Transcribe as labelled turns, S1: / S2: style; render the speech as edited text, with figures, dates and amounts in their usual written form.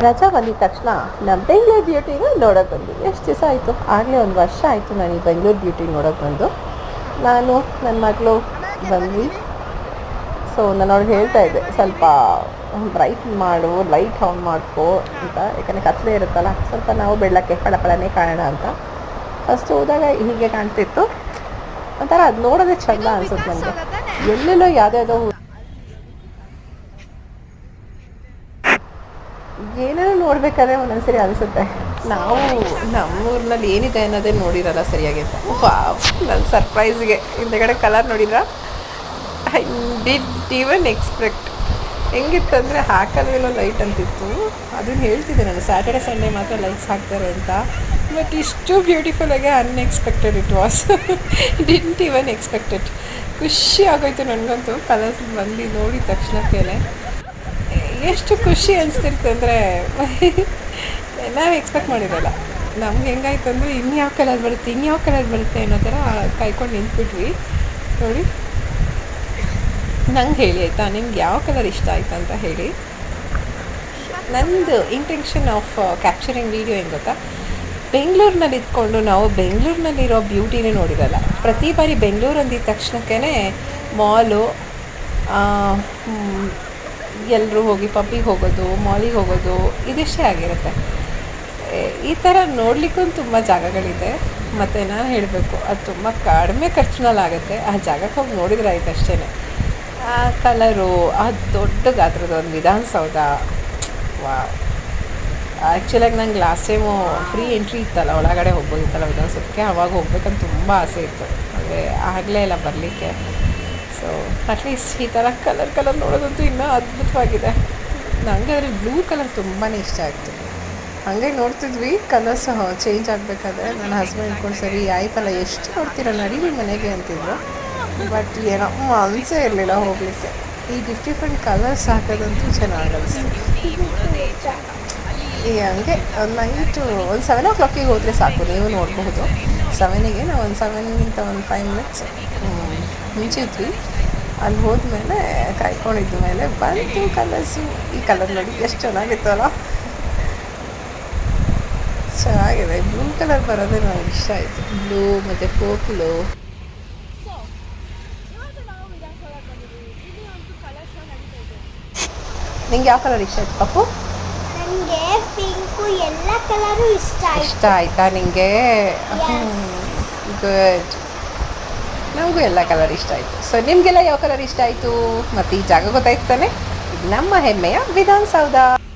S1: ರಜಾ ಬಂದಿದ ತಕ್ಷಣ ನಮ್ಮ ಬೆಂಗಳೂರು ಬ್ಯೂಟಿನ ನೋಡೋಕೆ ಬಂದ್ವಿ. ಎಷ್ಟು ದಿವಸ ಆಯಿತು, ಆಗಲೇ ಒಂದು ವರ್ಷ ಆಯಿತು ನಾನು ಈ ಬೆಂಗಳೂರು ಬ್ಯೂಟಿ ನೋಡೋಕೆ ಬಂದು. ನಾನು ನನ್ನ ಮಗಳು ಬಂದ್ವಿ. ಸೊ ನಾನು ಅವ್ಳಿಗೆ ಹೇಳ್ತಾ ಇದ್ದೆ, ಸ್ವಲ್ಪ ಬ್ರೈಟ್ ಮಾಡು, ಲೈಟ್ ಆನ್ ಮಾಡ್ಕೋ ಅಂತ, ಯಾಕಂದರೆ ಕತ್ಲೆ ಇರುತ್ತಲ್ಲ, ಸ್ವಲ್ಪ ನಾವು ಬೆಳ್ಳಕ್ಕೆ ಪಳಪಳನೇ ಕಾಣೋಣ ಅಂತ. ಫಸ್ಟ್ ಹೋದಾಗ ಹೀಗೆ ಕಾಣ್ತಿತ್ತು, ಒಂಥರ ಅದು ನೋಡೋದೇ ಚೆಂದ ಅನ್ಸುತ್ತೆ ನನಗೆ. ಎಲ್ಲೆಲ್ಲೋ ಯಾವುದ್ಯಾವುದೋ ಏನೇನೋ ನೋಡಬೇಕಾದ್ರೆ ಒಂದೊಂದ್ಸರಿ ಅನಿಸುತ್ತೆ ನಾವು ನಮ್ಮೂರಿನಲ್ಲಿ ಏನಿದೆ ಅನ್ನೋದೇ ನೋಡಿರಲ್ಲ ಸರಿಯಾಗಿ ಅಂತ. ವಾವ್, ನನ್ನ ಸರ್ಪ್ರೈಸ್ಗೆ ಹಿಂದೆಗಡೆ ಕಲರ್ ನೋಡಿದ್ರ, ಐ ಡಿಡ್ ಈವನ್ ಎಕ್ಸ್ಪೆಕ್ಟ್. ಹೆಂಗಿತ್ತಂದರೆ ಹಾಕಲ್ವೇನೋ ಲೈಟ್ ಅಂತಿತ್ತು, ಅದನ್ನು ಹೇಳ್ತಿದ್ದೆ ನಾನು, ಸ್ಯಾಟರ್ಡೆ ಸಂಡೇ ಮಾತ್ರ ಲೈಟ್ಸ್ ಹಾಕ್ತಾರೆ ಅಂತ. ಬಟ್ ಇಷ್ಟು ಬ್ಯೂಟಿಫುಲ್ಲಾಗಿ unexpected it was. Didn't even expected. ಖುಷಿ ಆಗೋಯ್ತು ನನಗಂತೂ ಕಲರ್ಸ್ ಬಂದು ನೋಡಿದ ತಕ್ಷಣಕ್ಕೆ. ಎಷ್ಟು ಖುಷಿ ಅನಿಸ್ತಿರುತ್ತೆ ಅಂದರೆ ನಾವು ಎಕ್ಸ್ಪೆಕ್ಟ್ ಮಾಡಿರಲ್ಲ. ನಮ್ಗೆ ಹೆಂಗಾಯ್ತು ಅಂದರೆ ಇನ್ಯಾವ ಕಲರ್ ಬರುತ್ತೆ ಅನ್ನೋ ಥರ ಕಾಯ್ಕೊಂಡು ನಿಂತ್ಬಿಟ್ವಿ. ನೋಡಿ, ನಂಗೆ ಹೇಳಿ ಆಯಿತಾ, ನಿಮ್ಗೆ ಯಾವ ಕಲರ್ ಇಷ್ಟ ಆಯ್ತು ಅಂತ ಹೇಳಿ. ನಂದು ಇಂಟೆನ್ಷನ್ ಆಫ್ ಕ್ಯಾಪ್ಚರಿಂಗ್ ವೀಡಿಯೋ ಏನು ಗೊತ್ತಾ, ಬೆಂಗಳೂರಿನಲ್ಲಿ ಇದ್ಕೊಂಡು ನಾವು ಬೆಂಗಳೂರಿನಲ್ಲಿರೋ ಬ್ಯೂಟಿನೇ ನೋಡಿರಲ್ಲ. ಪ್ರತಿ ಬಾರಿ ಬೆಂಗಳೂರು ಅಂದಿದ ತಕ್ಷಣಕ್ಕೇ ಮಾಲು, ಎಲ್ಲರೂ ಹೋಗಿ ಪಬ್ಬಿಗೆ ಹೋಗೋದು, ಮಾಲಿಗೆ ಹೋಗೋದು, ಇದಿಷ್ಟೇ ಆಗಿರುತ್ತೆ. ಈ ಥರ ನೋಡಲಿಕ್ಕೂ ತುಂಬ ಜಾಗಗಳಿದೆ. ಮತ್ತು ನಾನು ಹೇಳಬೇಕು, ಅದು ತುಂಬ ಕಡಿಮೆ ಖರ್ಚಿನಲ್ಲಾಗುತ್ತೆ. ಆ ಜಾಗಕ್ಕೆ ಹೋಗಿ ನೋಡಿದ್ರೆ ಆಯ್ತು ಅಷ್ಟೇ. ಆ ಕಲರು, ಆ ದೊಡ್ಡ ಗಾತ್ರದ ಒಂದು ವಿಧಾನಸೌಧ, ವಾವ್. ಆ್ಯಕ್ಚುಲಾಗಿ ನಂಗೆ ಲಾಸ್ಟ್ ಟೈಮು ಫ್ರೀ ಎಂಟ್ರಿ ಇತ್ತಲ್ಲ, ಒಳಗಡೆ ಹೋಗ್ಬೋದಿತ್ತಲ್ಲ ವಿಧಾನಸೌಧಕ್ಕೆ, ಅವಾಗ ಹೋಗ್ಬೇಕಂತ ತುಂಬ ಆಸೆ ಇತ್ತು. ಅಂದರೆ ಆಗಲೇ ಇಲ್ಲ ಬರಲಿಕ್ಕೆ. ಸೊ ಅಟ್ಲೀಸ್ಟ್ ಈ ಥರ ಕಲರ್ ನೋಡೋದಂತೂ ಇನ್ನೂ ಅದ್ಭುತವಾಗಿದೆ. ನನಗೆ ಅದ್ರಲ್ಲಿ ಬ್ಲೂ ಕಲರ್ ತುಂಬಾ ಇಷ್ಟ ಆಯಿತು. ಹಾಗೆ ನೋಡ್ತಿದ್ವಿ, ಕಲರ್ಸ್ ಚೇಂಜ್ ಆಗಬೇಕಾದ್ರೆ ನನ್ನ ಹಸ್ಬೆಂಡ್ ಇಟ್ಕೊಂಡು, ಸರಿ ಆಯ್ತಲ್ಲ, ಎಷ್ಟು ನೋಡ್ತೀರ, ನಡೀರಿ ಮನೆಗೆ ಅಂತಿದ್ರು. ಬಟ್ ಏನೋ ಮನಸ್ಸೇ ಇರಲಿಲ್ಲ ಹೋಗಲಿಕ್ಕೆ. ಈ ಡಿಫ್ರೆಂಟ್ ಕಲರ್ಸ್ ಹಾಕೋದಂತೂ ಚೆನ್ನಾಗಿ ಅನಿಸ್ತು. ಈ ಹಂಗೆ ನೈಟು ಒಂದು 7 o'clock ಹೋದರೆ ಸಾಕು, ನೀವು ನೋಡಬಹುದು. 7ಗೆ ನಾವು ಒಂದು 7ಗಿಂತ ಒಂದು 5 minutes ಮುಂಚಿದ್ವಿ. ಅಲ್ಲಿ ಹೋದ್ಮೇಲೆ ಕಾಯ್ಕೊಂಡಿದ್ದ ಮೇಲೆ ಬಂತು ಕಲರ್ಸು. ಈ ಕಲರ್ ನೋಡಿ ಎಷ್ಟು ಚೆನ್ನಾಗಿತ್ತಲ್ಲ, ಚೆನ್ನಾಗಿದೆ. ಬ್ಲೂ ಕಲರ್ ಬರೋದೇ ನನಗೆ ಇಷ್ಟ ಆಯಿತು, ಬ್ಲೂ ಮತ್ತು ಪರ್ಪಲು. ನಿಂಗೆ ಯಾವ ಕಲರ್ ಇಷ್ಟ ಆಯ್ತು ಪಪ್ಪು?
S2: ನನಗೆ ಪಿಂಕು, ಎಲ್ಲ ಕಲರು ಇಷ್ಟ
S1: ಆಯ್ತಾ ನಿಂಗೆ? ಗುಡ್. ನಮಗೂ ಎಲ್ಲ ಕಲರ್ ಇಷ್ಟ ಆಯಿತು. ಸೊ ನಿಮಗೆಲ್ಲ ಯಾವ ಕಲರ್ ಇಷ್ಟ ಆಯಿತು? ಮತ್ತು ಈ ಜಾಗ ಗೊತ್ತಾಯ್ತು ತಾನೆ? ನಮ್ಮ ಹೆಮ್ಮೆಯ ವಿಧಾನಸೌಧ.